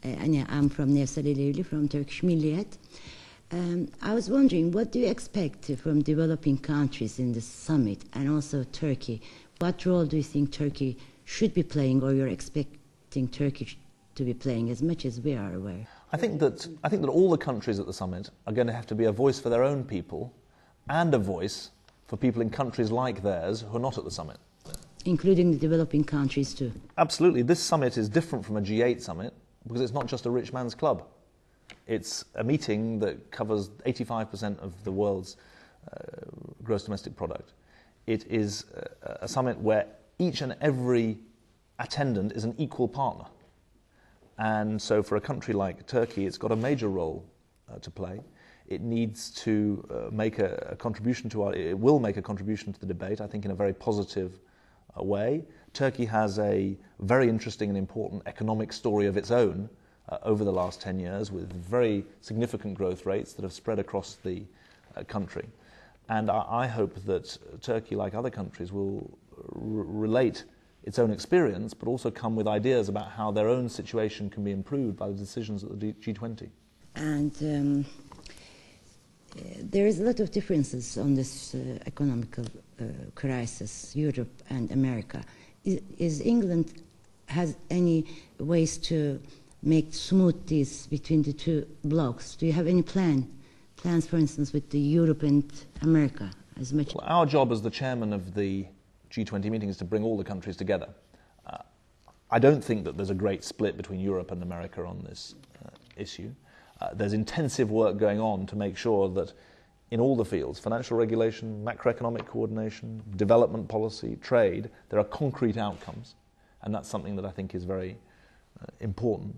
I'm from Nevsal Elevli, from Turkish Milliyet. I was wondering, what do you expect from developing countries in this summit, and also Turkey? What role do you think Turkey should be playing, or you're expecting Turkey to be playing, as much as we are aware? I think that all the countries at the summit are going to have to be a voice for their own people, and a voice for people in countries like theirs who are not at the summit. Including the developing countries too. Absolutely. This summit is different from a G8 summit because it's not just a rich man's club. It's a meeting that covers 85% of the world's gross domestic product. It is a summit where each and every attendant is an equal partner. And so for a country like Turkey, it's got a major role to play. It needs to make a contribution it will make a contribution to the debate, I think, in a very positive way. Turkey has a very interesting and important economic story of its own over the last 10 years, with very significant growth rates that have spread across the country. And I hope that Turkey, like other countries, will relate its own experience, but also come with ideas about how their own situation can be improved by the decisions at the G20. And there is a lot of differences on this economical crisis, Europe and America. Is England has any ways to make smooth this between the two blocks? Do you have any plans, for instance, with the Europe and America? As much? Well, our job as the chairman of the G20 meeting is to bring all the countries together. I don't think that there's a great split between Europe and America on this issue. There's intensive work going on to make sure that in all the fields, financial regulation, macroeconomic coordination, development policy, trade, there are concrete outcomes. And that's something that I think is very important.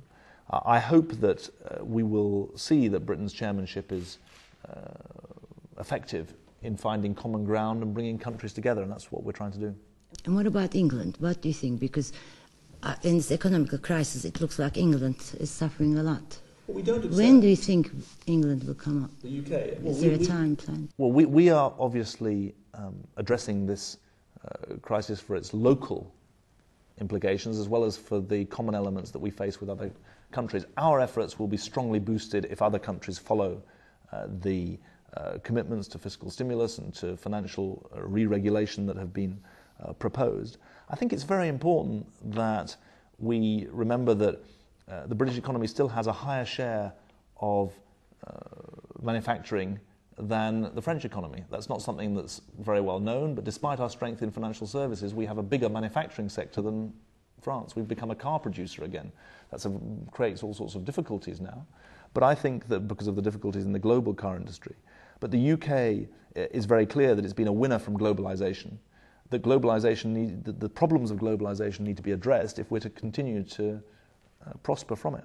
I hope that we will see that Britain's chairmanship is effective in finding common ground and bringing countries together, and that's what we're trying to do. And what about England? What do you think? Because in this economic crisis, it looks like England is suffering a lot. Well, we don't accept. When do you think England will come up? The UK? Is there a time plan? Well, we are obviously addressing this crisis for its local implications as well as for the common elements that we face with other countries. Our efforts will be strongly boosted if other countries follow the commitments to fiscal stimulus and to financial re-regulation that have been proposed. I think it's very important that we remember that the British economy still has a higher share of manufacturing than the French economy. That's not something that's very well known, but despite our strength in financial services, we have a bigger manufacturing sector than France. We've become a car producer again. That creates all sorts of difficulties now. But I think that because of the difficulties in the global car industry, but the UK is very clear that it's been a winner from globalization, that the problems of globalization need to be addressed if we're to continue to prosper from it.